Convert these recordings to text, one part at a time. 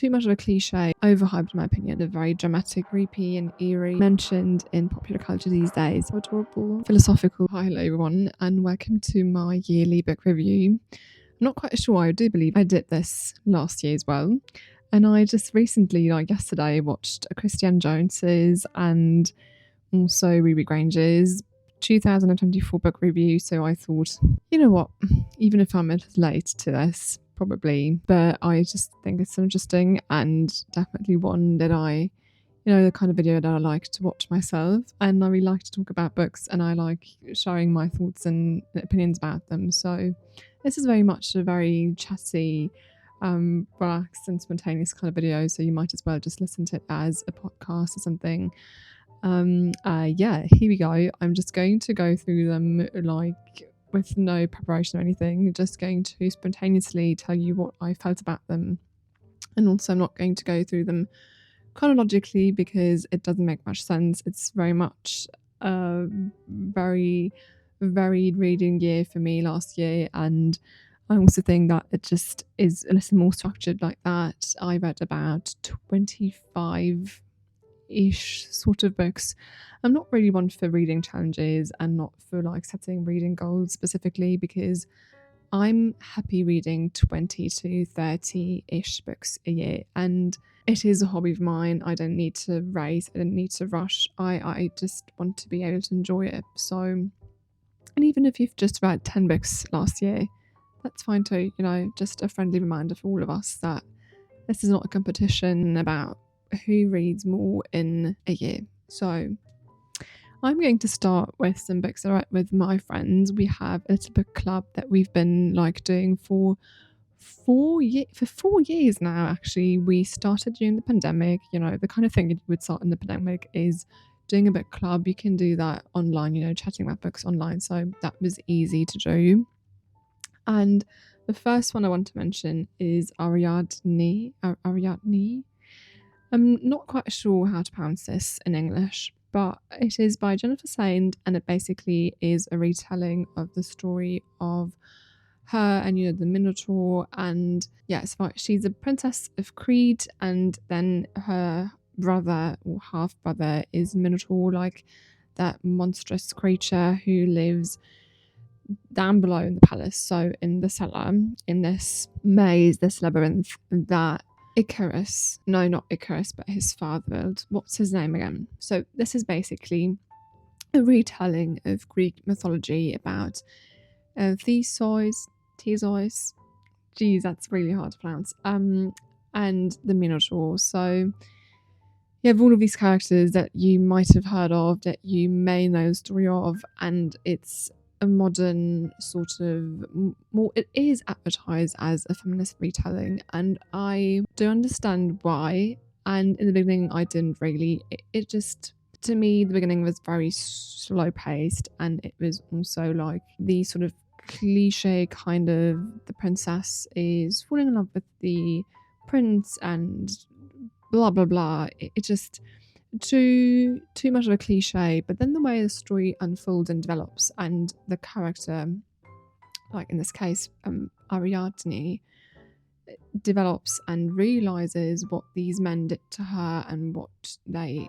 too much of a cliche, overhyped in my opinion. They're very dramatic, creepy and eerie, mentioned in popular culture these days. Adorable, philosophical. Hi, hello everyone, and welcome to my yearly book review. I'm not quite sure, I do believe I did this last year as well. And I just recently, like yesterday, watched Christian Jones's and also Ruby Granger's 2024 book review. So I thought, you know what, even if I'm a little late to this, probably, but I just think it's interesting and definitely one that I, the kind of video that I like to watch myself, and I really like to talk about books and I like sharing my thoughts and opinions about them. So this is very much a very chatty, relaxed and spontaneous kind of video, so you might as well just listen to it as a podcast or something. Here we go. I'm just going to go through them like with no preparation or anything, just going to spontaneously tell you what I felt about them. And also I'm not going to go through them chronologically because it doesn't make much sense. It's very much a very varied reading year for me last year, and I also think that it just is a little more structured like that. I read about 25 ish sort of books. I'm not really one for reading challenges and not for like setting reading goals specifically, because I'm happy reading 20 to 30 ish books a year, and it is a hobby of mine. I don't need to race, I don't need to rush. I just want to be able to enjoy it. So, and even if you've just read 10 books last year, that's fine too. Just a friendly reminder for all of us that this is not a competition about who reads more in a year. So I'm going to start with some books that I read with my friends. We have a little book club that we've been like doing for 4 years now. Actually, we started during the pandemic. The kind of thing you would start in the pandemic is doing a book club. You can do that online, chatting about books online, so that was easy to do. And the first one I want to mention is Ariadne. I'm not quite sure how to pronounce this in English, but it is by Jennifer Saint, and it basically is a retelling of the story of her and the Minotaur. And yes, she's a princess of Crete, and then her brother or half brother is Minotaur, like that monstrous creature who lives down below in the palace, so in the cellar, in this maze, this labyrinth that not Icarus, but his father built. What's his name again? So this is basically a retelling of Greek mythology about Theseus. Geez, that's really hard to pronounce. And the Minotaur. So you have all of these characters that you might have heard of, that you may know the story of, and it's a modern sort of more, it is advertised as a feminist retelling, and I do understand why. And in the beginning I didn't really, it just, to me the beginning was very slow paced, and it was also like the sort of cliche kind of, the princess is falling in love with the prince and blah blah blah. It just too much of a cliche. But then the way the story unfolds and develops, and the character, like in this case Ariadne, develops and realizes what these men did to her and what they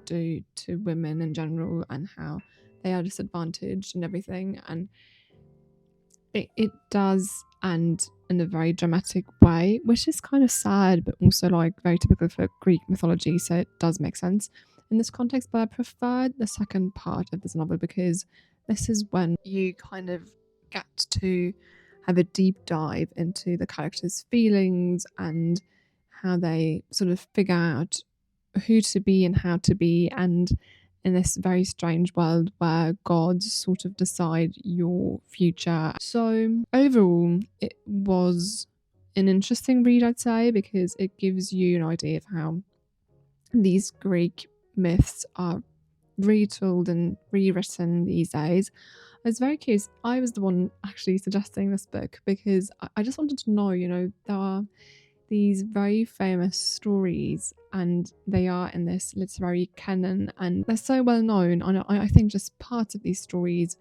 do to women in general, and how they are disadvantaged and everything. And it does, and in a very dramatic way, which is kind of sad, but also like very typical for Greek mythology, so it does make sense in this context. But I preferred the second part of this novel, because this is when you kind of get to have a deep dive into the characters' feelings and how they sort of figure out who to be and how to be, and in this very strange world where gods sort of decide your future. So overall, it was an interesting read, I'd say, because it gives you an idea of how these Greek myths are retold and rewritten these days. I was very curious. I was the one actually suggesting this book because I just wanted to know, there are these very famous stories, and they are in this literary canon, and they're so well known. And I think just parts of these stories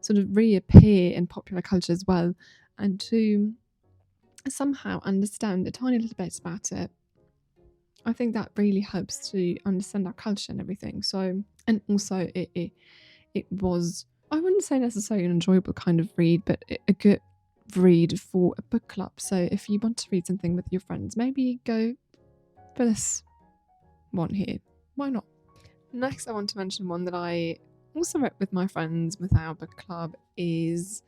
sort of reappear in popular culture as well, and to somehow understand a tiny little bit about it I think that really helps to understand our culture and everything. So, and also it was, I wouldn't say necessarily an enjoyable kind of read, but a good read for a book club. So if you want to read something with your friends, maybe go for this one here. Why not? Next, I want to mention one that I also read with my friends with our book club is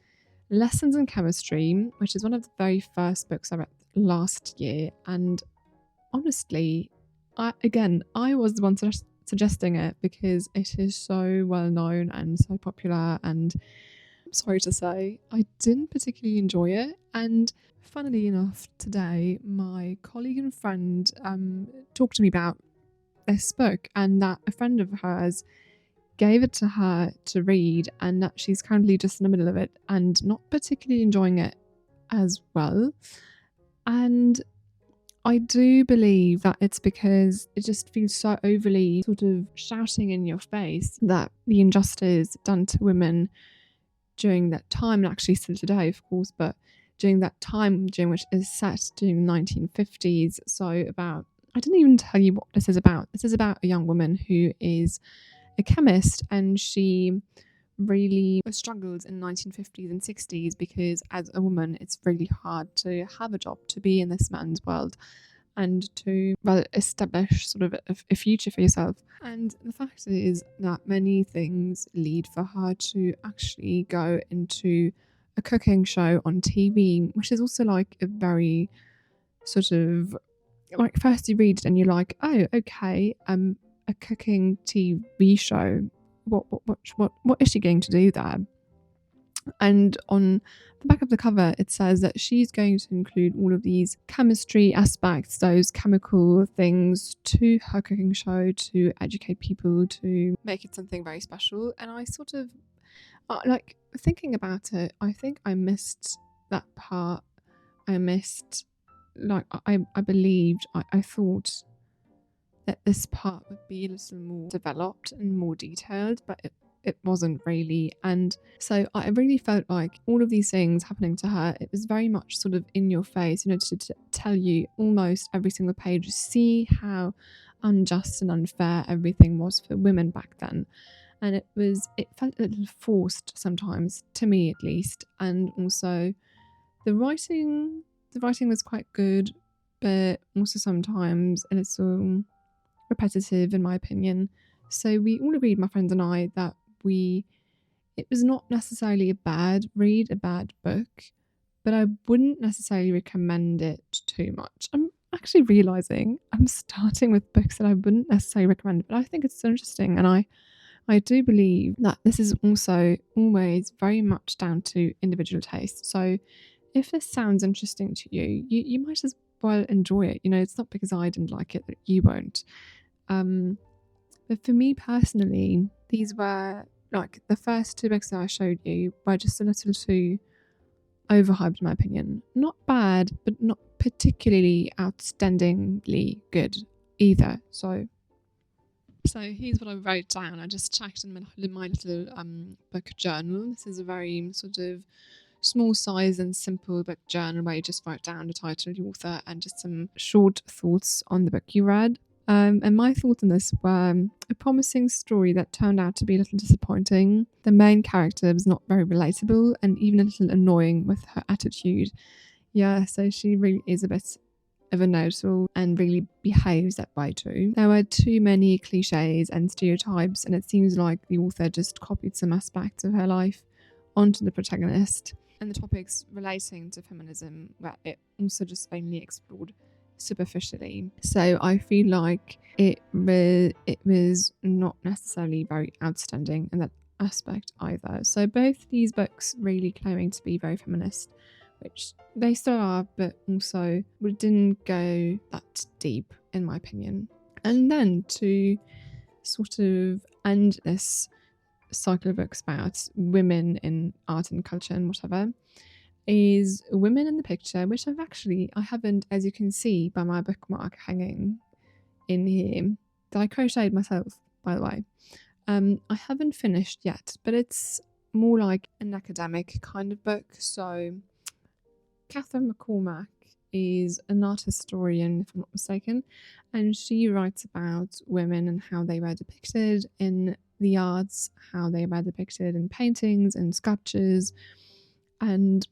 Lessons in Chemistry, which is one of the very first books I read last year. And honestly, I was the one suggesting it because it is so well known and so popular. And I'm sorry to say, I didn't particularly enjoy it. And funnily enough, today my colleague and friend talked to me about this book, and that a friend of hers gave it to her to read, and that she's currently just in the middle of it and not particularly enjoying it as well. And I do believe that it's because it just feels so overly sort of shouting in your face that the injustice done to women during that time, and actually still today, of course, but during that time during which is set during the 1950s. So about, I didn't even tell you what this is about. This is about a young woman who is a chemist, and she really struggles in 1950s and 60s because as a woman it's really hard to have a job, to be in this man's world and to establish sort of a future for yourself. And the fact is that many things lead for her to actually go into a cooking show on TV, which is also like a very sort of like, first you read it and you're like, oh, okay, a cooking TV show. What is she going to do there? And on the back of the cover, it says that she's going to include all of these chemistry aspects, those chemical things, to her cooking show to educate people, to make it something very special. And I sort of, like, thinking about it, I think I missed that part. I missed, like, I believed, I thought that this part would be a little more developed and more detailed, but it wasn't really. And so I really felt like all of these things happening to her, it was very much sort of in your face, to tell you almost every single page, see how unjust and unfair everything was for women back then. And it felt a little forced sometimes, to me at least. And also the writing was quite good, but also sometimes a little repetitive in my opinion. So we all agreed, my friends and I, that it was not necessarily a bad read, a bad book, but I wouldn't necessarily recommend it too much. I'm actually realizing I'm starting with books that I wouldn't necessarily recommend, but I think it's so interesting, and I do believe that this is also always very much down to individual taste. So if this sounds interesting to you, you might as well enjoy it. It's not because I didn't like it that you won't. But for me personally, these were like the first two books that I showed you were just a little too overhyped in my opinion. Not bad, but not particularly outstandingly good either. So here's what I wrote down. I just checked in my little book journal. This is a very sort of small size and simple book journal where you just write down the title, the author, and just some short thoughts on the book you read. And my thoughts on this were a promising story that turned out to be a little disappointing. The main character was not very relatable and even a little annoying with her attitude. Yeah, so she really is a bit of a know-it-all and really behaves that way too. There were too many cliches and stereotypes, and it seems like the author just copied some aspects of her life onto the protagonist. And the topics relating to feminism where it also just only explored superficially. So I feel like it was not necessarily very outstanding in that aspect either. So both these books really claiming to be very feminist, which they still are, but also didn't go that deep in my opinion. And then to sort of end this cycle of books about women in art and culture and whatever, is Women in the Picture, which I haven't, as you can see by my bookmark hanging in here, that I crocheted myself, by the way. I haven't finished yet, but it's more like an academic kind of book. So Catherine McCormack is an art historian, if I'm not mistaken, and she writes about women and how they were depicted in the arts, how they were depicted in paintings and sculptures, and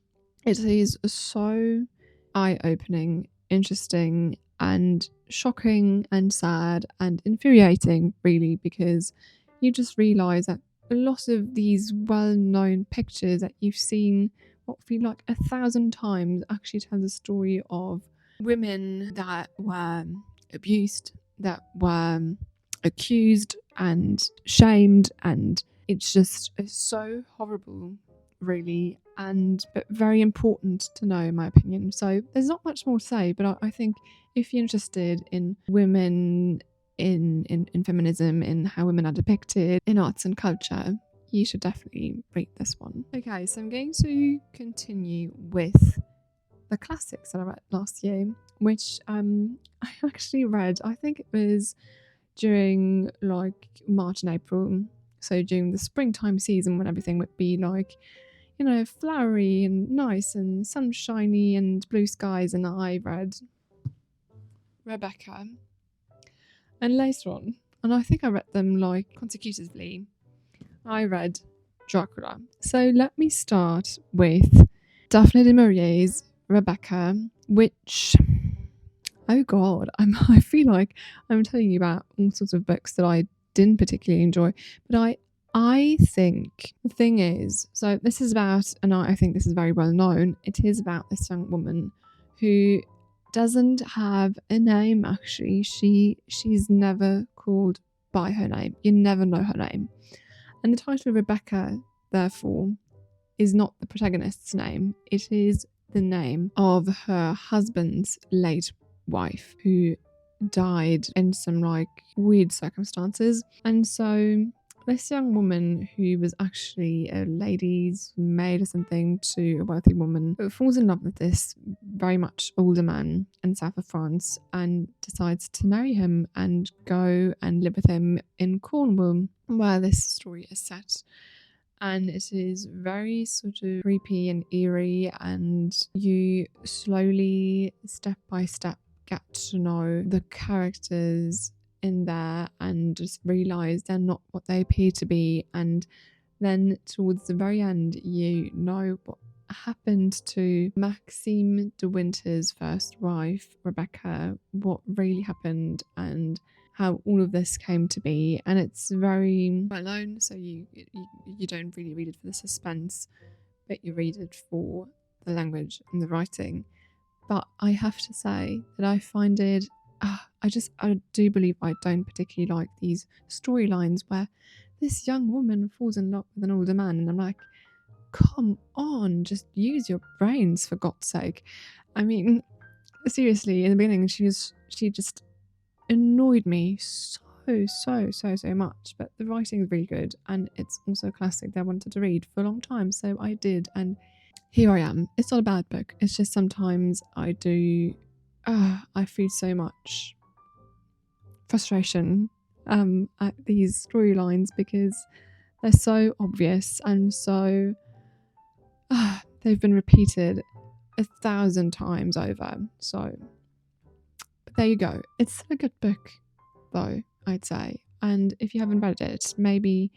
it is so eye-opening, interesting, and shocking and sad and infuriating, really, because you just realise that a lot of these well-known pictures that you've seen what feel like 1,000 times actually tell the story of women that were abused, that were accused and shamed, and it's just so horrible, really, but very important to know, in my opinion. So there's not much more to say, but I think if you're interested in women, in feminism, in how women are depicted in arts and culture, you should definitely read this one. Okay, so I'm going to continue with the classics that I read last year, which I actually read, I think it was during like March and April, so during the springtime season when everything would be like, flowery and nice and sunshiny and blue skies, and I read Rebecca. And later on, and I think I read them like consecutively, I read Dracula. So let me start with Daphne du Maurier's Rebecca, which, oh god, I feel like I'm telling you about all sorts of books that I didn't particularly enjoy, but I think the thing is, so this is about, and I think this is very well known, it is about this young woman who doesn't have a name. Actually, she's never called by her name. You never know her name. And the title Rebecca, therefore, is not the protagonist's name. It is the name of her husband's late wife, who died in some like weird circumstances. And so this young woman, who was actually a lady's maid or something to a wealthy woman, falls in love with this very much older man in south of France and decides to marry him and go and live with him in Cornwall, where this story is set. And it is very sort of creepy and eerie, and you slowly, step by step, get to know the characters in there and just realise they're not what they appear to be. And then towards the very end, you know what happened to Maxime de Winter's first wife, Rebecca, what really happened, and how all of this came to be. And it's very well known, so you don't really read it for the suspense, but you read it for the language and the writing. But I have to say that I find it, I do believe I don't particularly like these storylines where this young woman falls in love with an older man, and I'm like, come on, just use your brains, for God's sake. I mean, seriously, in the beginning, she just annoyed me so much, but the writing is really good, and it's also a classic that I wanted to read for a long time, so I did, and here I am. It's not a bad book, it's just sometimes I feel so much frustration at these storylines because they're so obvious and so they've been repeated 1,000 times over. So, but there you go. It's still a good book, though, I'd say. And if you haven't read it, maybe,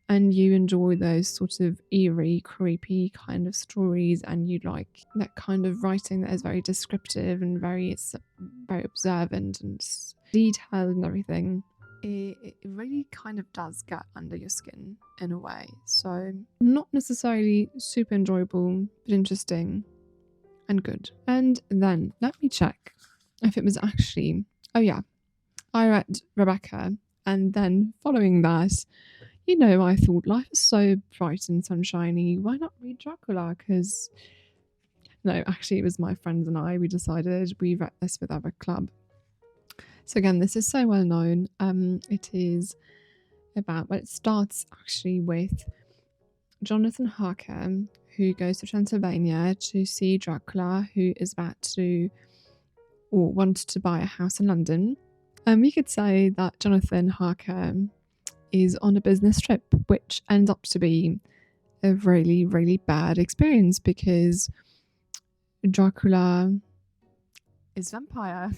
and you enjoy those sort of eerie, creepy kind of stories, and you like that kind of writing that is very descriptive and very observant and detailed and everything, it really kind of does get under your skin in a way. So not necessarily super enjoyable, but interesting and good. And then let me check if it was actually, oh yeah, I read Rebecca, and then following that, I thought life is so bright and sunshiny, why not read Dracula? Because no, actually it was my friends and I, we decided we read this with our club. So again, this is so well known. It is about, well, it starts actually with Jonathan Harker, who goes to Transylvania to see Dracula, who is about to, or wants to buy a house in London. You could say that Jonathan Harker is on a business trip, which ends up to be a really, really bad experience because Dracula is vampire.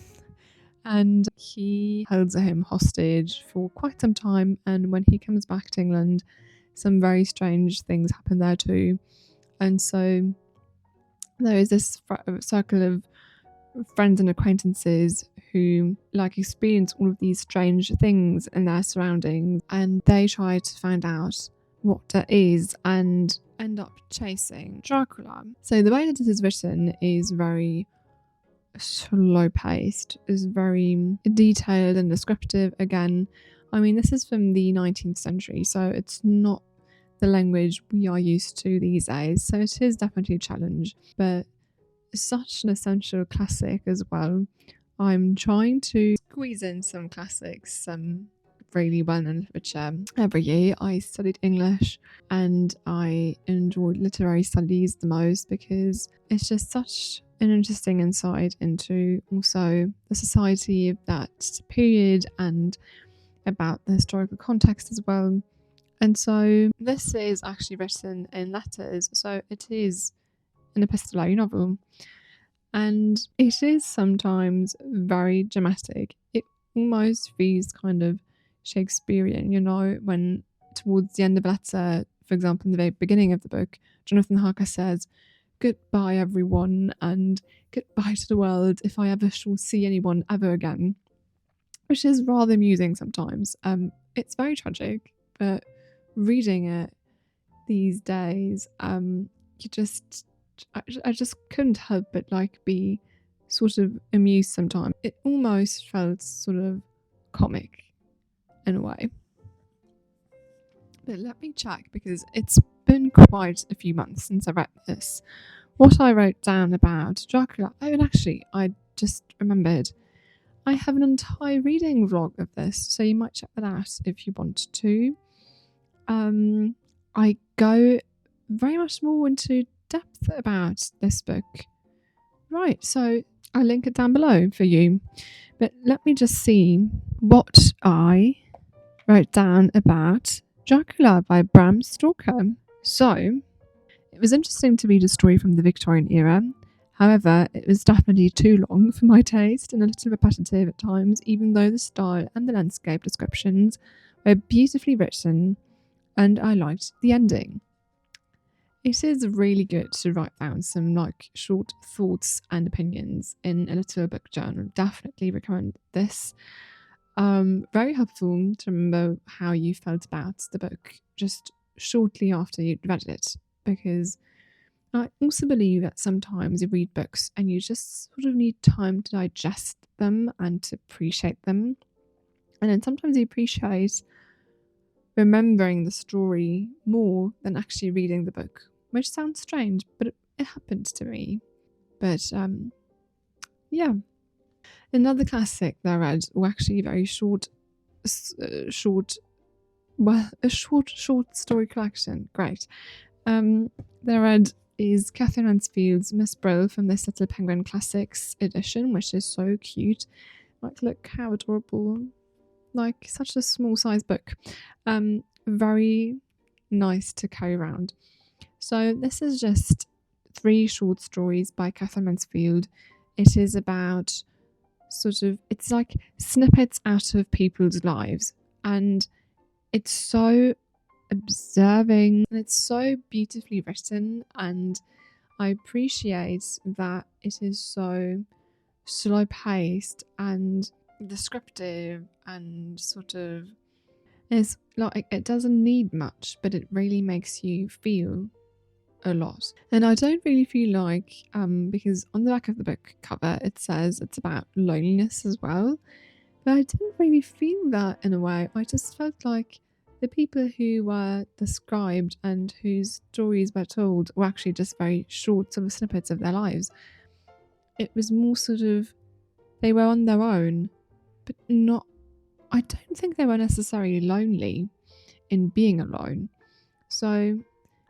And he holds him hostage for quite some time. And when he comes back to England, some very strange things happen there too. And so there is this circle of friends and acquaintances who experience all of these strange things in their surroundings, and they try to find out what it is and end up chasing Dracula. So the way that this is written is very slow paced, is very detailed and descriptive. Again, I mean, this is from the 19th century, so it's not the language we are used to these days, so it is definitely a challenge, but such an essential classic as well. I'm trying to squeeze in some classics, some really well-known literature. Every year I studied English and I enjoyed literary studies the most because it's just such an interesting insight into also the society of that period and about the historical context as well. And so this is actually written in letters, so it is an epistolary novel. And it is sometimes very dramatic. It almost feels kind of Shakespearean, when towards the end of the letter, for example, in the very beginning of the book, Jonathan Harker says, "Goodbye, everyone, and goodbye to the world if I ever shall see anyone ever again," which is rather amusing sometimes. It's very tragic, but reading it these days, I just couldn't help but be sort of amused sometimes. It almost felt sort of comic in a way. But let me check, because it's been quite a few months since I read this, what I wrote down about Dracula. Oh, and actually, I just remembered I have an entire reading vlog of this, so you might check that out if you want to. I go very much more into depth about this book. Right, so I'll link it down below for you. But let me just see what I wrote down about Dracula by Bram Stoker. So, it was interesting to read a story from the Victorian era. However, it was definitely too long for my taste and a little repetitive at times, even though the style and the landscape descriptions were beautifully written and I liked the ending. It is really good to write down some short thoughts and opinions in a little book journal. Definitely recommend this. Very helpful to remember how you felt about the book just shortly after you'd read it, because I also believe that sometimes you read books and you just sort of need time to digest them and to appreciate them. And then sometimes you appreciate remembering the story more than actually reading the book, which sounds strange, but it happened to me. But yeah. Another classic that I read, or actually very a short story collection. Great. That I read is Catherine Mansfield's Miss Brill from this Little Penguin Classics edition, which is so cute. Look how adorable. Such a small size book. Very nice to carry around. So this is just 3 short stories by Catherine Mansfield. It is about it's like snippets out of people's lives, and it's so observing and it's so beautifully written, and I appreciate that it is so slow paced and descriptive, and it's it doesn't need much, but it really makes you feel a lot. And I don't really feel because on the back of the book cover it says it's about loneliness as well, but I didn't really feel that in a way. I just felt like the people who were described and whose stories were told were actually just very short snippets of their lives. It was more they were on their own, but I don't think they were necessarily lonely in being alone. So,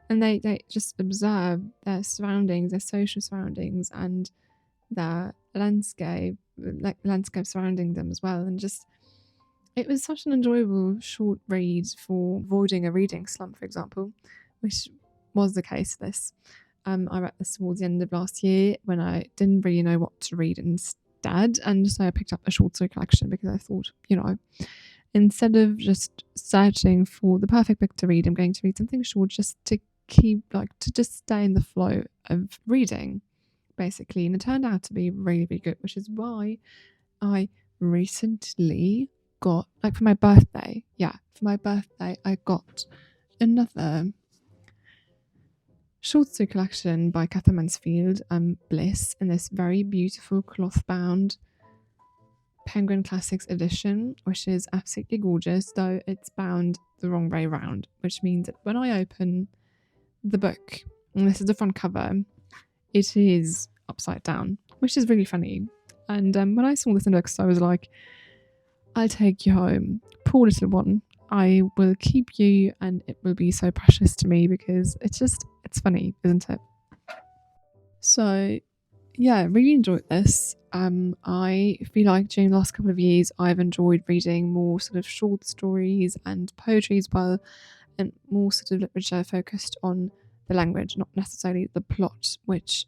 and they just observe their surroundings, their social surroundings, and their landscape surrounding them as well. And just, it was such an enjoyable short read for avoiding a reading slump, for example, which was the case for this. I read this towards the end of last year when I didn't really know what to read dead, and so I picked up a short story collection because I thought, instead of just searching for the perfect book to read, I'm going to read something short just to to just stay in the flow of reading, basically. And it turned out to be really, really good, which is why I recently got, for my birthday, I got another short story collection by Catherine Mansfield, Bliss, in this very beautiful cloth-bound Penguin Classics edition, which is absolutely gorgeous, though it's bound the wrong way round, which means that when I open the book, and this is the front cover, it is upside down, which is really funny. And when I saw this in the book, so I was like, I'll take you home, poor little one. I will keep you, and it will be so precious to me because it's funny, isn't it? So yeah, really enjoyed this. I feel like during the last couple of years, I've enjoyed reading more sort of short stories and poetry as well, and more sort of literature focused on the language, not necessarily the plot, which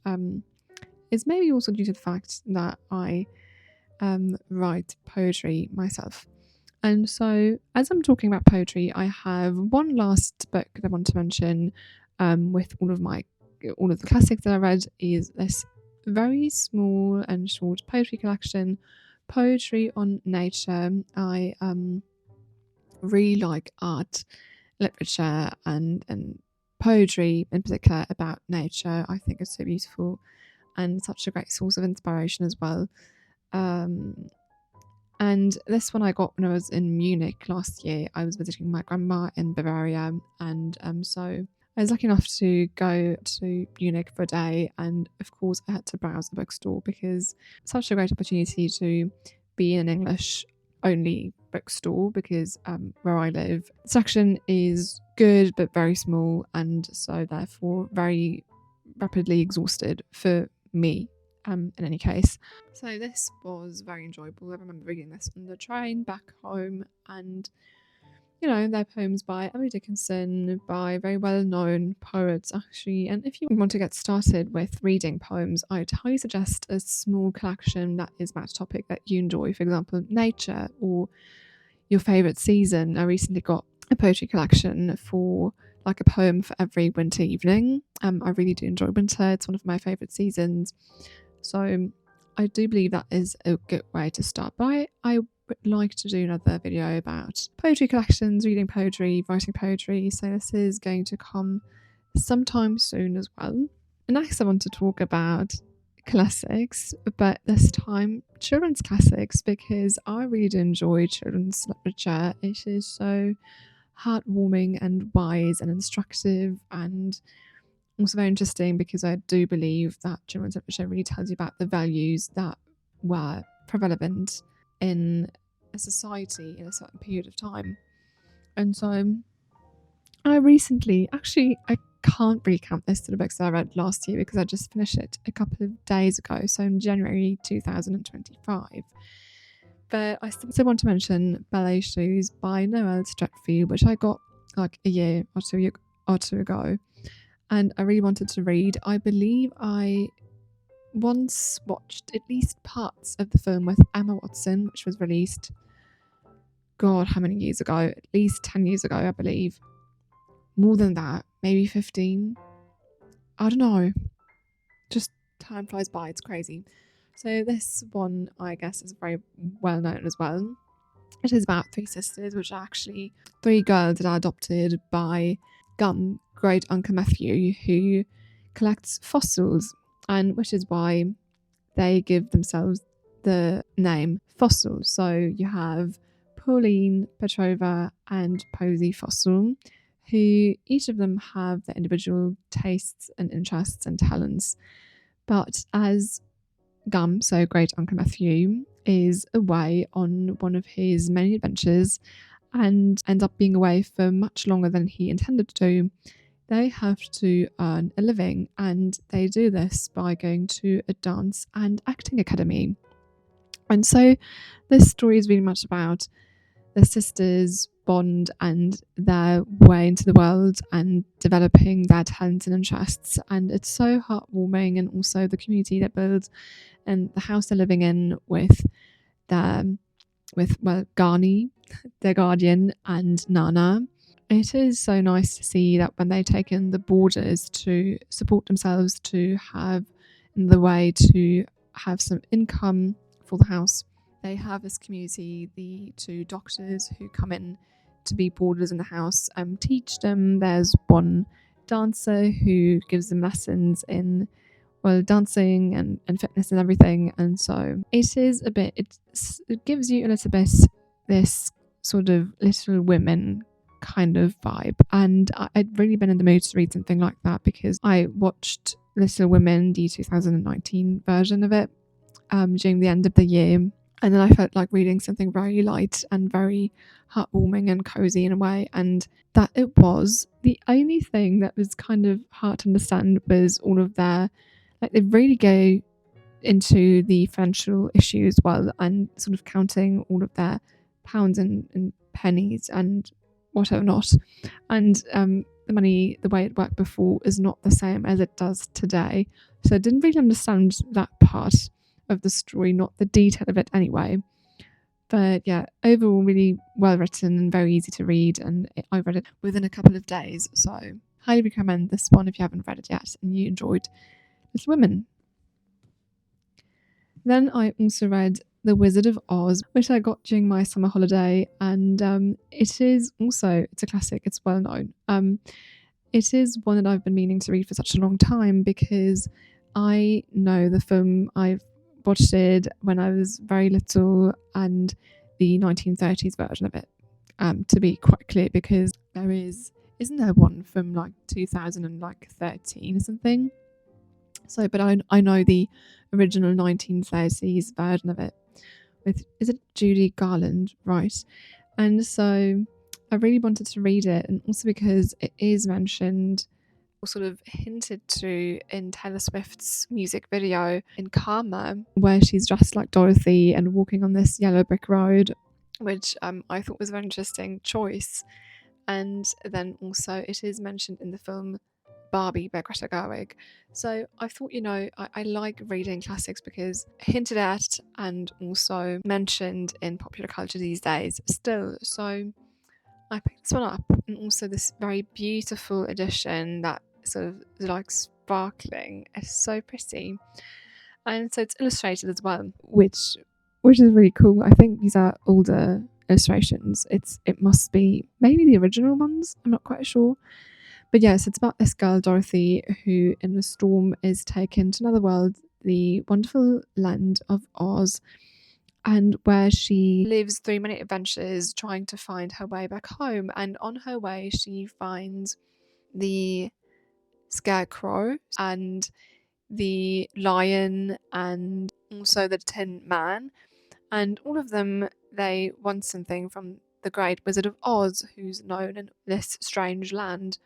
is maybe also due to the fact that I write poetry myself. And so, as I'm talking about poetry, I have one last book that I want to mention with all of the classics that I read, is this very small and short poetry collection, Poetry on Nature. I really like art, literature, and poetry in particular about nature. I think it's so beautiful and such a great source of inspiration as well. And this one I got when I was in Munich last year. I was visiting my grandma in Bavaria, and so I was lucky enough to go to Munich for a day, and of course I had to browse the bookstore because it's such a great opportunity to be in an English only bookstore, because where I live, the section is good but very small, and so therefore very rapidly exhausted for me. In any case, so this was very enjoyable. I remember reading this on the train back home, and they're poems by Emily Dickinson, by very well-known poets actually. And if you want to get started with reading poems, I'd highly suggest a small collection that is about a topic that you enjoy, for example, nature or your favourite season. I recently got a poetry collection for like a poem for every winter evening. I really do enjoy winter. It's one of my favourite seasons. So I do believe that is a good way to start. But I would like to do another video about poetry collections, reading poetry, writing poetry. So this is going to come sometime soon as well. Next, I want to talk about classics, but this time children's classics, because I really do enjoy children's literature. It is so heartwarming and wise and instructive, and also very interesting because I do believe that children's literature really tells you about the values that were prevalent in a society in a certain period of time. And so I recently, actually, I can't really count this to the books that I read last year because I just finished it a couple of days ago, so in January 2025. But I still want to mention Ballet Shoes by Noelle Streatfeild, which I got like a year or two ago, and I really wanted to read. I believe I once watched at least parts of the film with Emma Watson, which was released, God, how many years ago? At least 10 years ago, I believe. More than that, maybe 15. I don't know. Just time flies by, it's crazy. So this one, I guess, is very well known as well. It is about three sisters, which are actually three girls that are adopted by Gum, great Uncle Matthew, who collects fossils, and which is why they give themselves the name Fossil. So you have Pauline, Petrova, and Posy Fossil, who each of them have their individual tastes and interests and talents. But as Gum, so great Uncle Matthew, is away on one of his many adventures and ends up being away for much longer than he intended to, they have to earn a living, and they do this by going to a dance and acting academy. And so this story is really much about the sisters bond and their way into the world and developing their talents and interests. And it's so heartwarming, and also the community that builds and the house they're living in with their Garni, their guardian, and Nana. It is so nice to see that when they've taken the borders to support themselves, to have the way to have some income for the house, they have this community, the two doctors who come in to be boarders in the house, teach them. There's one dancer who gives them lessons in dancing and fitness and everything. And so it is a bit, it gives you a little bit this sort of Little Women kind of vibe. And I'd really been in the mood to read something like that because I watched Little Women, the 2019 version of it, during the end of the year. And then I felt like reading something very light and very heartwarming and cozy in a way. And that it was. The only thing that was kind of hard to understand was all of their, like, they really go into the financial issue as well, and sort of counting all of their pounds and pennies and whatever not. And the money, the way it worked before, is not the same as it does today. So I didn't really understand that part of the story, not the detail of it anyway. But yeah, overall really well written and very easy to read, and I read it within a couple of days, so highly recommend this one if you haven't read it yet and you enjoyed Little Women. Then I also read The Wizard of Oz, which I got during my summer holiday, and it's a classic. It's well known. It is one that I've been meaning to read for such a long time because I know the film. I've watched it when I was very little, and the 1930s version of it, to be quite clear, because isn't there one from like 2013 or something? So, but I know the original 1930s version of it is it Judy Garland, right? And so I really wanted to read it, and also because it is mentioned or sort of hinted to in Taylor Swift's music video in Karma, where she's dressed like Dorothy and walking on this yellow brick road, which I thought was a very interesting choice. And then also it is mentioned in the film Barbie by Greta Gerwig. So I thought, I like reading classics because hinted at and also mentioned in popular culture these days still. So I picked this one up, and also this very beautiful edition that sort of like sparkling. It's so pretty, and so it's illustrated as well, which is really cool. I think these are older illustrations. It must be maybe the original ones. I'm not quite sure. But yes, it's about this girl, Dorothy, who in a storm is taken to another world, the wonderful land of Oz, and where she lives through many adventures trying to find her way back home. And on her way, she finds the Scarecrow and the Lion and also the Tin Man. And all of them, they want something from the great Wizard of Oz, who's known in this strange land.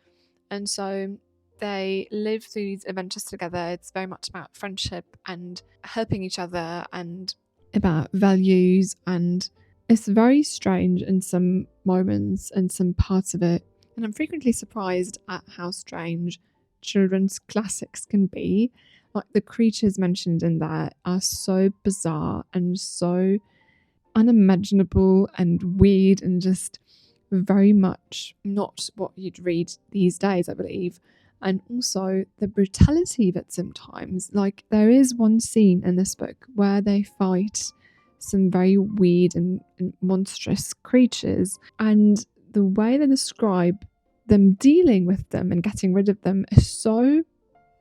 And so they live through these adventures together. It's very much about friendship and helping each other and about values. And it's very strange in some moments and some parts of it. And I'm frequently surprised at how strange children's classics can be. Like the creatures mentioned in there are so bizarre and so unimaginable and weird and just very much not what you'd read these days, I believe. And also the brutality of it sometimes. Like there is one scene in this book where they fight some very weird and monstrous creatures, and the way they describe them dealing with them and getting rid of them is so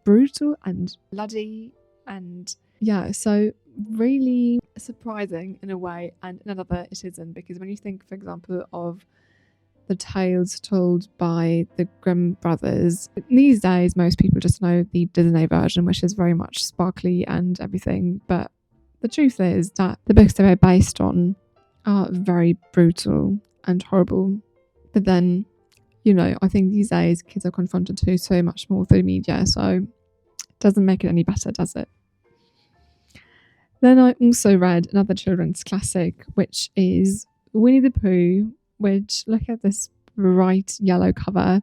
brutal and bloody, and yeah, so really surprising in a way, and in another it isn't, because when you think, for example, of the tales told by the Grimm brothers, these days most people just know the Disney version, which is very much sparkly and everything, but the truth is that the books they were based on are very brutal and horrible. But then, I think these days kids are confronted to so much more through media, so it doesn't make it any better, does it? Then I also read another children's classic, which is Winnie the Pooh, which, look at this bright yellow cover.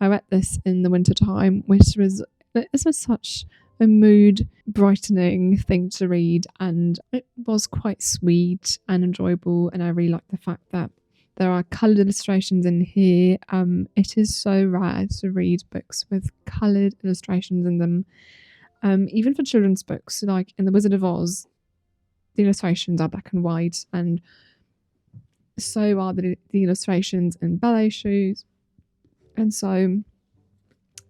I read this in the winter time, which was such a mood brightening thing to read, and it was quite sweet and enjoyable. And I really like the fact that there are coloured illustrations in here. It is so rare to read books with coloured illustrations in them. Even for children's books, like in The Wizard of Oz, the illustrations are black and white, and so are the illustrations in ballet shoes. And so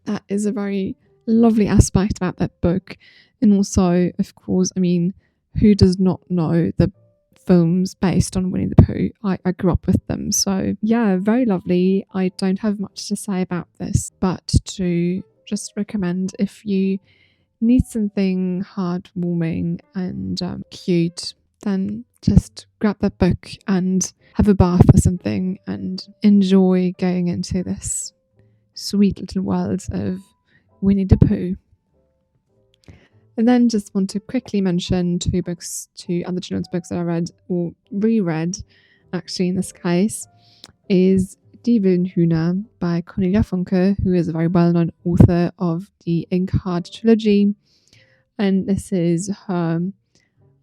that is a very lovely aspect about that book. And also, of course, I mean, who does not know the films based on Winnie the Pooh? I grew up with them. So yeah, very lovely. I don't have much to say about this, but to just recommend, if you need something heartwarming and cute, then just grab that book and have a bath or something and enjoy going into this sweet little world of Winnie the Pooh. And then just want to quickly mention two other children's books that I read, or reread actually in this case, is Die wilden Hühner by Cornelia Funke, who is a very well-known author of the Inkheart trilogy. And this is her,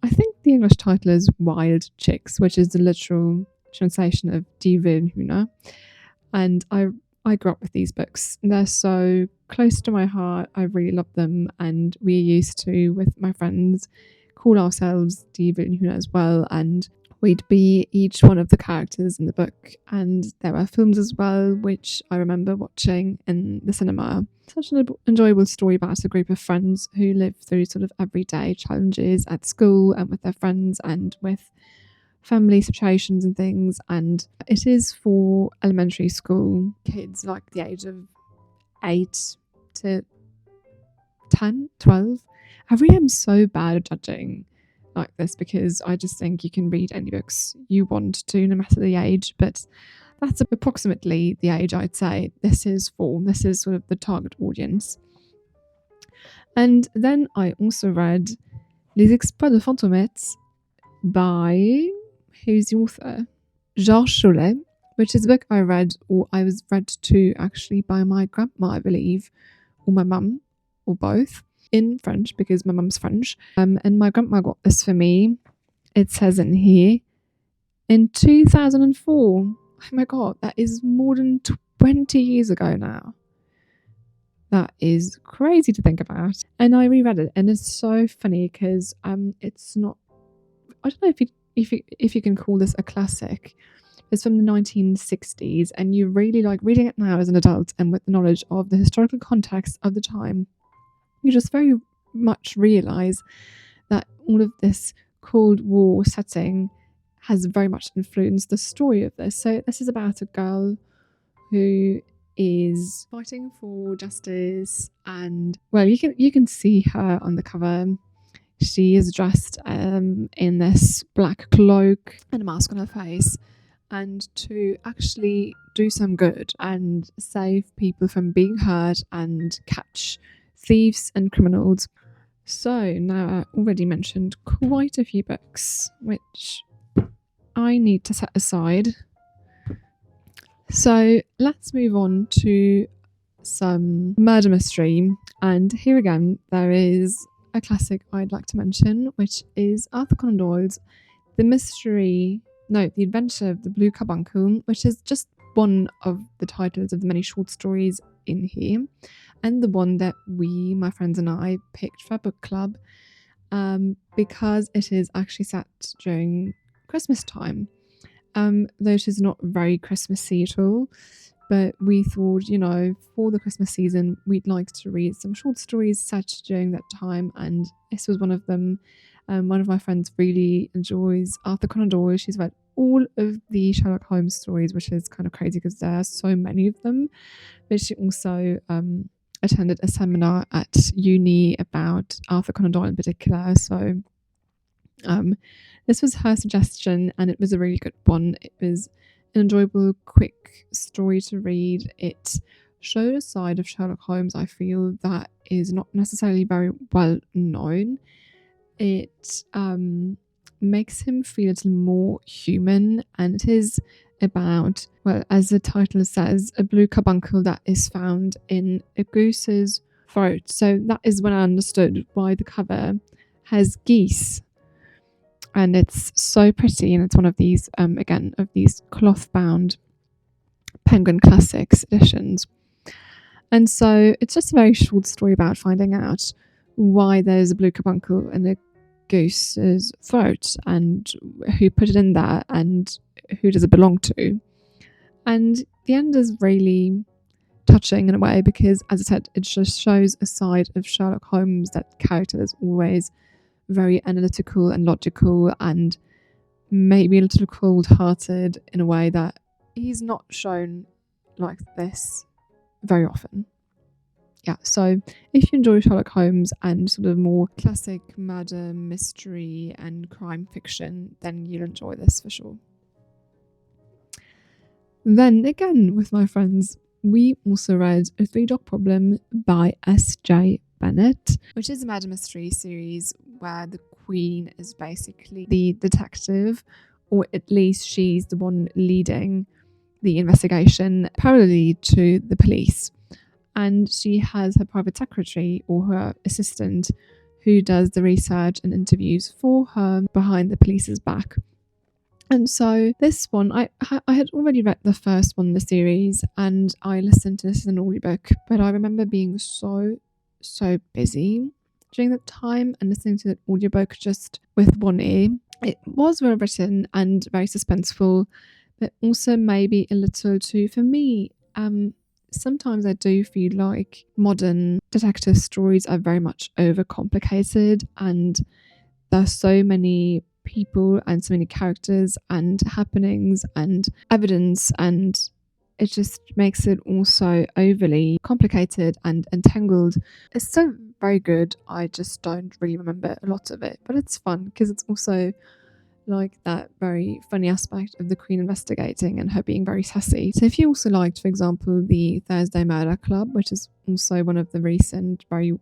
I think the English title is Wild Chicks, which is the literal translation of Die wilden Hühner. And I grew up with these books. They're so close to my heart. I really love them. And we used to, with my friends, call ourselves Die wilden Hühner as well. And we'd be each one of the characters in the book. And there were films as well, which I remember watching in the cinema. Such an enjoyable story about a group of friends who live through sort of everyday challenges at school and with their friends and with family situations and things. And it is for elementary school kids, like the age of 8 to 10, 12. I really am so bad at judging like this, because I just think you can read any books you want to, no matter the age. But that's approximately the age I'd say this is for. This is sort of the target audience. And then I also read Les Exploits de Fantomette by, who's the author? Georges Chollet, which is a book I read, or I was read to actually by my grandma, I believe, or my mum, or both, in French, because my mum's French. And my grandma got this for me. It says in here, in 2004. Oh my god, that is more than 20 years ago now. That is crazy to think about. And I reread it, and it's so funny because it's not, I don't know if you can call this a classic. It's from the 1960s, and you really like reading it now as an adult, and with the knowledge of the historical context of the time, you just very much realise that all of this Cold War setting has very much influenced the story of this. So this is about a girl who is fighting for justice, and well, you can see her on the cover. She is dressed in this black cloak and a mask on her face, and to actually do some good and save people from being hurt and catch thieves and criminals. So now I already mentioned quite a few books which I need to set aside. So let's move on to some murder mystery. And here again, there is a classic I'd like to mention, which is Arthur Conan Doyle's The Adventure of the Blue Carbuncle, which is just one of the titles of the many short stories in here, and the one that my friends and I, picked for our book club, because it is actually set during Christmas time. Though it is not very Christmassy at all, but we thought, for the Christmas season, we'd like to read some short stories set during that time, and this was one of them. One of my friends really enjoys Arthur Conan Doyle. She's read all of the Sherlock Holmes stories, which is kind of crazy because there are so many of them. But she also attended a seminar at uni about Arthur Conan Doyle in particular. So this was her suggestion, and it was a really good one. It was an enjoyable, quick story to read. It showed a side of Sherlock Holmes, I feel, that is not necessarily very well known. It makes him feel a little more human, and it is about, well, as the title says, a blue carbuncle that is found in a goose's throat. So that is when I understood why the cover has geese. And it's so pretty, and it's one of these, again, of these cloth-bound Penguin Classics editions. And so it's just a very short story about finding out why there's a blue carbuncle in a goose's throat and who put it in there and who does it belong to. And the end is really touching in a way because, as I said, it just shows a side of Sherlock Holmes, that character is always very analytical and logical and maybe a little cold-hearted in a way that he's not shown like this very often. Yeah, so if you enjoy Sherlock Holmes and sort of more classic murder, mystery and crime fiction, then you'll enjoy this for sure. Then again, with my friends, we also read A Three-Dog Problem by S.J. Bennett, which is a murder mystery series where the Queen is basically the detective, or at least she's the one leading the investigation parallelly to the police. And she has her private secretary or her assistant who does the research and interviews for her behind the police's back. And so this one, I had already read the first one in the series and I listened to this as an audiobook, but I remember being so busy during that time and listening to the audiobook just with one ear. It was well written and very suspenseful, but also maybe a little too, for me, sometimes I do feel like modern detective stories are very much overcomplicated and there's so many people and so many characters and happenings and evidence, and it just makes it also overly complicated and entangled. It's still very good, I just don't really remember a lot of it, but it's fun because it's also like that very funny aspect of the Queen investigating and her being very sassy. So if you also liked, for example, the Thursday Murder Club, which is also one of the recent very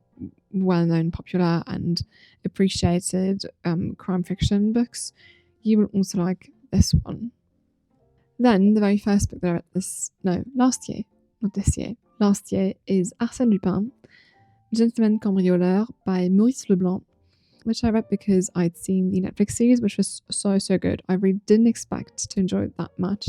well-known, popular and appreciated crime fiction books, you will also like this one. Then the very first book that I read last year is Arsène Lupin, Gentleman Cambrioleur by Maurice Leblanc, which I read because I'd seen the Netflix series, which was so good. I really didn't expect to enjoy it that much.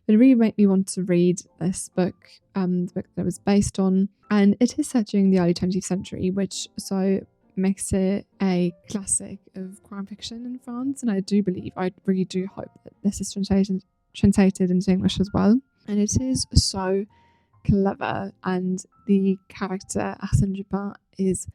But it really made me want to read this book, the book that it was based on. And it is set during the early 20th century, which so makes it a classic of crime fiction in France. And I really do hope that this is translated into English as well. And it is so clever. And the character, Arsène Lupin, is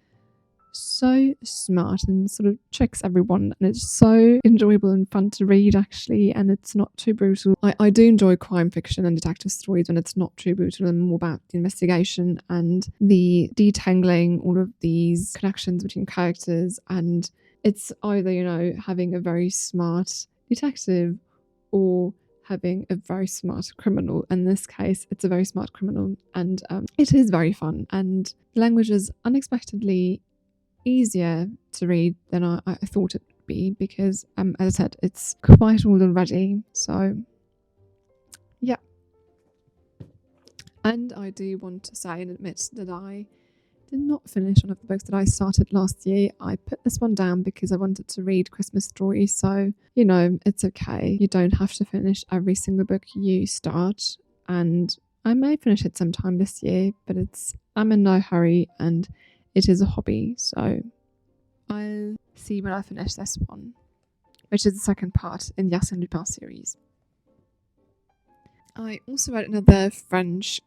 so smart and sort of tricks everyone, and it's so enjoyable and fun to read actually, and it's not too brutal. I do enjoy crime fiction and detective stories when it's not too brutal and more about the investigation and the detangling all of these connections between characters, and it's either having a very smart detective or having a very smart criminal. In this case, it's a very smart criminal, and it is very fun, and the language is unexpectedly easier to read than I thought it would be because, as I said, it's quite old already. So, yeah. And I do want to say and admit that I did not finish one of the books that I started last year. I put this one down because I wanted to read Christmas Stories. So, it's okay. You don't have to finish every single book you start. And I may finish it sometime this year, but I'm in no hurry and it is a hobby, so I'll see when I finish this one, which is the second part in the Arsène Lupin series. I also read another French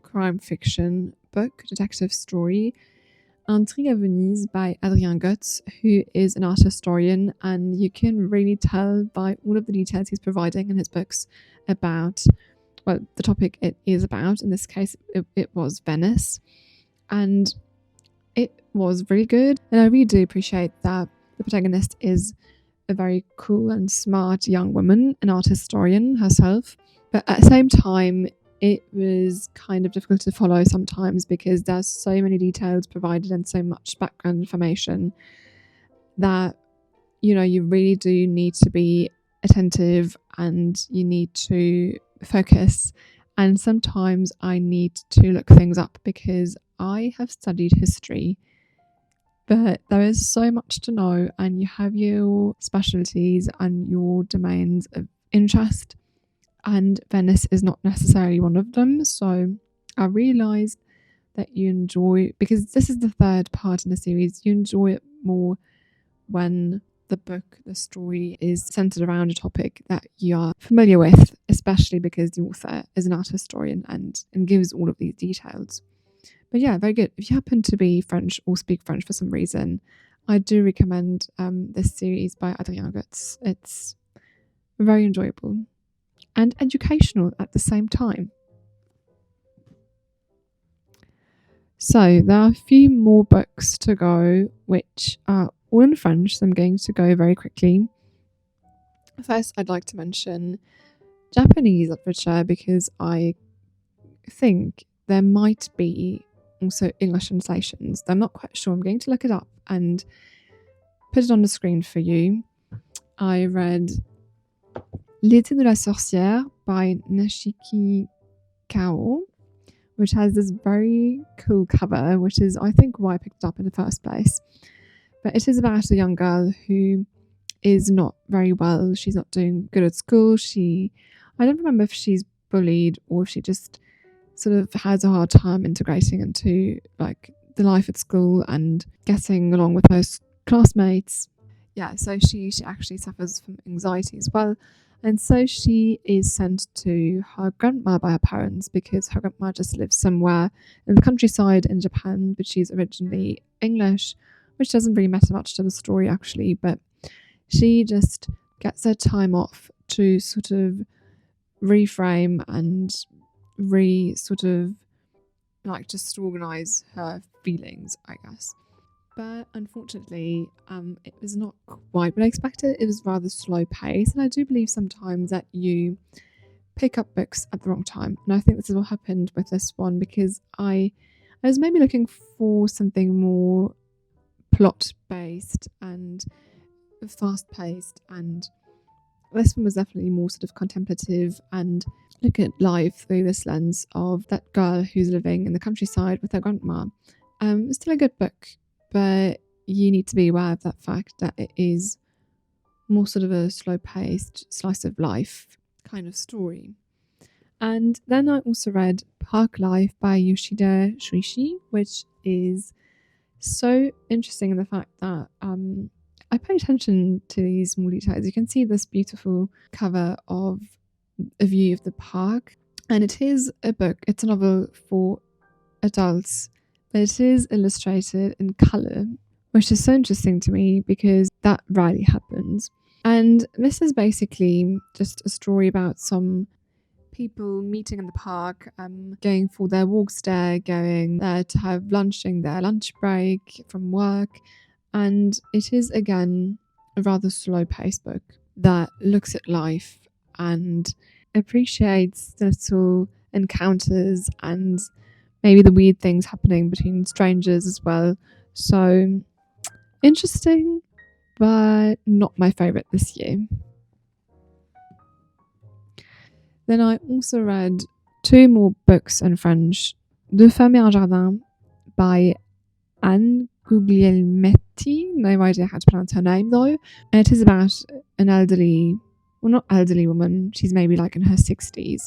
crime fiction book, detective story, Intrigue à Venise by Adrien Gotz, who is an art historian, and you can really tell by all of the details he's providing in his books about, well, the topic it is about. In this case, it was Venice, and it was really good, and I really do appreciate that the protagonist is a very cool and smart young woman, an art historian herself, but at the same time it was kind of difficult to follow sometimes because there's so many details provided and so much background information that you really do need to be attentive and you need to focus. And sometimes I need to look things up because I have studied history, but there is so much to know, and you have your specialties and your domains of interest, and Venice is not necessarily one of them. So I realised that you enjoy, because this is the third part in the series, you enjoy it more when the book, the story is centered around a topic that you are familiar with, especially because the author is an art historian and gives all of these details. But yeah, very good. If you happen to be French or speak French for some reason, I do recommend this series by Adrien Gutz. It's very enjoyable and educational at the same time. So there are a few more books to go, which are all in French, so I'm going to go very quickly. First, I'd like to mention Japanese literature because I think there might be also English translations. I'm not quite sure. I'm going to look it up and put it on the screen for you. I read Litte de la sorcière by Nishiki Kao, which has this very cool cover, which is, I think, why I picked it up in the first place. But it is about a young girl who is not very well. She's not doing good at school. I don't remember if she's bullied or if she just sort of has a hard time integrating into like the life at school and getting along with her classmates. Yeah, so she actually suffers from anxiety as well. And so she is sent to her grandma by her parents because her grandma just lives somewhere in the countryside in Japan, but she's originally English, which doesn't really matter much to the story actually, but she just gets her time off to sort of reframe and sort of like just organise her feelings, I guess. But unfortunately, it was not quite what I expected. It was rather slow pace, and I do believe sometimes that you pick up books at the wrong time. And I think this is what happened with this one because I was maybe looking for something more plot-based and fast-paced, and this one was definitely more sort of contemplative and look at life through this lens of that girl who's living in the countryside with her grandma. It's still a good book, but you need to be aware of that fact that it is more sort of a slow-paced slice of life kind of story. And then I also read Park Life by Yoshida Shuichi, which is so interesting in the fact that I pay attention to these small details. You can see this beautiful cover of a view of the park, and it is a book, it's a novel for adults, but it is illustrated in colour, which is so interesting to me because that rarely happens. And this is basically just a story about some people meeting in the park, going for their walks there, going there to have lunch during their lunch break from work. And it is, again, a rather slow-paced book that looks at life and appreciates the little encounters and maybe the weird things happening between strangers as well. So interesting, but not my favourite this year. Then I also read two more books in French. Deux femmes et un jardin by Anne Guglielmetti. No idea how to pronounce her name though. And it is about an elderly, well, not elderly woman, she's maybe like in her 60s,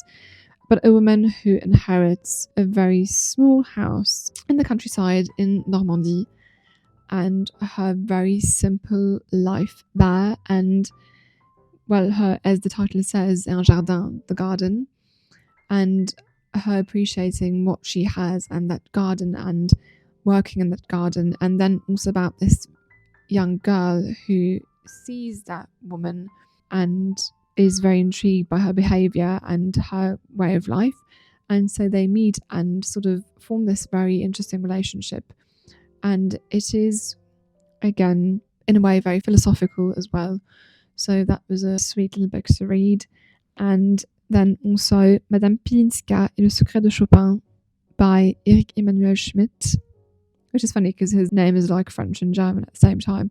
but a woman who inherits a very small house in the countryside in Normandy and her very simple life there. And well, her, as the title says, un jardin, the garden, and her appreciating what she has and that garden and working in that garden. And then also about this young girl who sees that woman and is very intrigued by her behaviour and her way of life. And so they meet and sort of form this very interesting relationship. And it is, again, in a way, very philosophical as well. So that was a sweet little book to read. And then also Madame Pilinska et le secret de Chopin by Eric Emmanuel Schmidt, which is funny because his name is like French and German at the same time.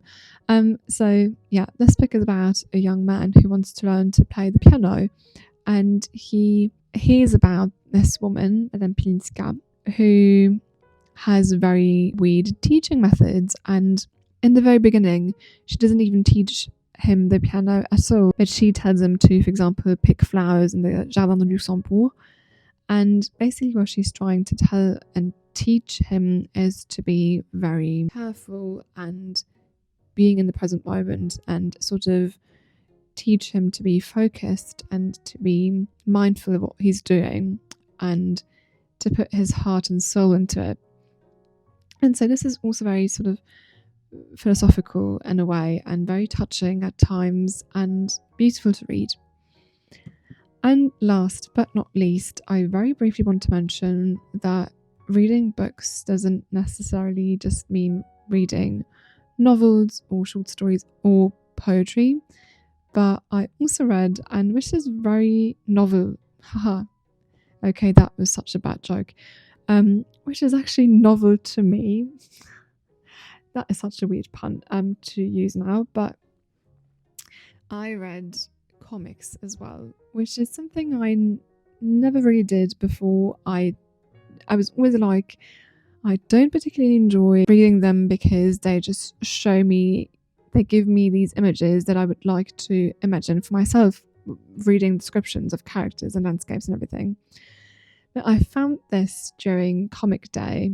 So yeah, this book is about a young man who wants to learn to play the piano, and he hears about this woman, Madame Pilinska, who has very weird teaching methods. And in the very beginning, she doesn't even teach him the piano at all, but she tells him to, for example, pick flowers in the Jardin de Luxembourg. And basically what she's trying to tell and teach him is to be very careful and being in the present moment, and sort of teach him to be focused and to be mindful of what he's doing and to put his heart and soul into it. And so this is also very sort of philosophical in a way, and very touching at times and beautiful to read. And last but not least, I very briefly want to mention that reading books doesn't necessarily just mean reading novels or short stories or poetry, but I also read, and which is very novel, haha, okay, that was such a bad joke, which is actually novel to me. That is such a weird pun to use now, but I read comics as well, which is something I never really did before. I was always like, I don't particularly enjoy reading them because they just they give me these images that I would like to imagine for myself, reading descriptions of characters and landscapes and everything. But I found this during comic day,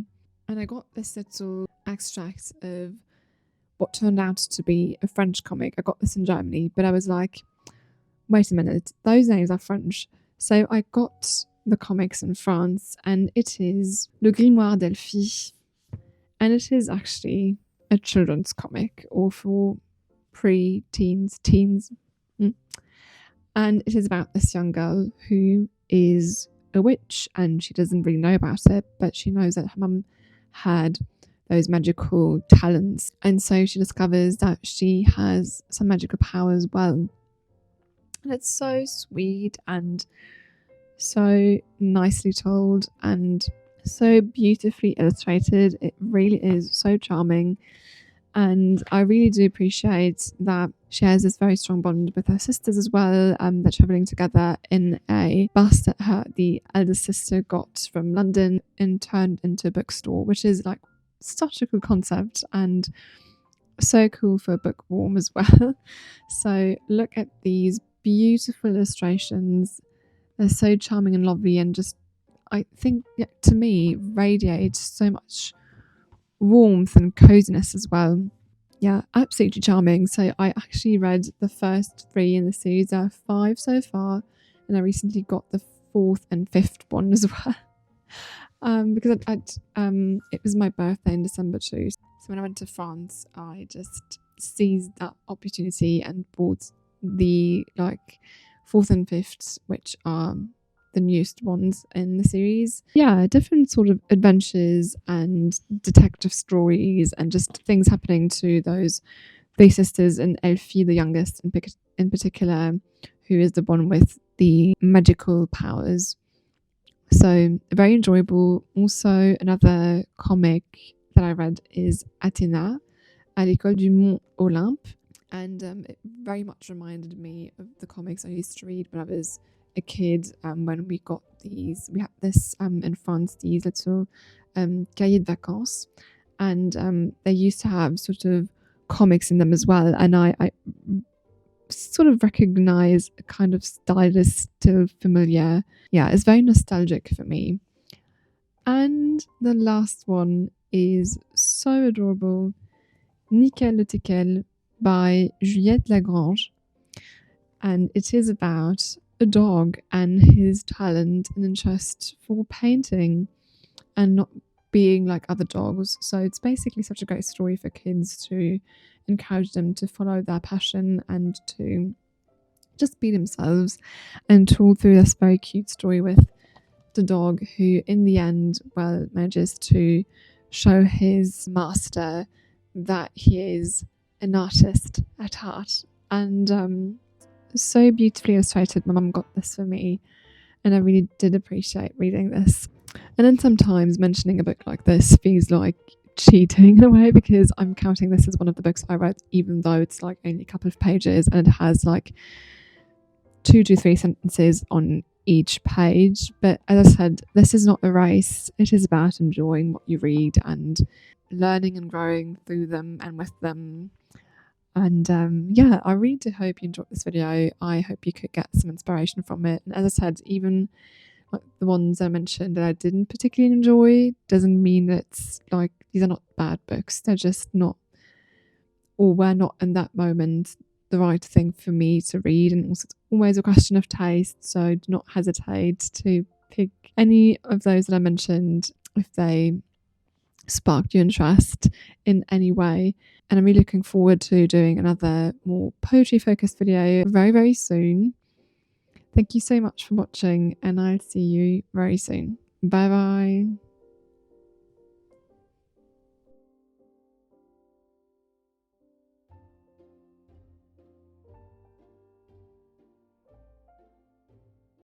and I got this little extract of what turned out to be a French comic. I got this in Germany, but I was like, wait a minute, those names are French. So I got the comics in France, and it is Le Grimoire d'Elphie, and it is actually a children's comic, or for pre-teens, teens. And it is about this young girl who is a witch, and she doesn't really know about it, but she knows that her mum had those magical talents, and so she discovers that she has some magical power as well. And it's so sweet and so nicely told and so beautifully illustrated. It really is so charming, and I really do appreciate that she has this very strong bond with her sisters as well. They're travelling together in a bus that the eldest sister got from London and turned into a bookstore, which is like such a cool concept and so cool for a bookworm as well. So look at these beautiful illustrations. They're so charming and lovely, and just, I think, to me, radiate so much warmth and coziness as well. Yeah, absolutely charming. So I actually read the first 3 in the series. There are 5 so far, and I recently got the 4th and 5th one as well. Because it was my birthday in December too. So when I went to France, I just seized that opportunity and bought the 4th and 5th, which are the newest ones in the series. Yeah, different sort of adventures and detective stories and just things happening to those 3 sisters, and Elfie, the youngest in particular, who is the one with the magical powers. So very enjoyable. Also, another comic that I read is Athéna, à l'école du Mont Olympe, and it very much reminded me of the comics I used to read when I was a kid. When we had this in France, these little cahiers de vacances, and they used to have sort of comics in them as well, and I sort of recognize a kind of style is still familiar. Yeah, it's very nostalgic for me. And the last one is so adorable, Nickel le Tickel by Juliette Lagrange, and it is about a dog and his talent and interest for painting and not being like other dogs. So it's basically such a great story for kids to encourage them to follow their passion and to just be themselves, and talk through this very cute story with the dog, who in the end manages to show his master that he is an artist at heart. And so beautifully illustrated. My mum got this for me, and I really did appreciate reading this. And then sometimes mentioning a book like this feels like cheating in a way, because I'm counting this as one of the books I read, even though it's like only a couple of pages and it has like 2 to 3 sentences on each page. But as I said, this is not a race. It is about enjoying what you read and learning and growing through them and with them. And yeah, I really do hope you enjoyed this video. I hope you could get some inspiration from it. And as I said, even like the ones I mentioned that I didn't particularly enjoy doesn't mean that it's like these are not bad books. They're just not, or were not in that moment, the right thing for me to read. And also, it's always a question of taste. So do not hesitate to pick any of those that I mentioned if they sparked your interest in any way. And I'm really looking forward to doing another more poetry focused video very, very soon. Thank you so much for watching, and I'll see you very soon. Bye bye.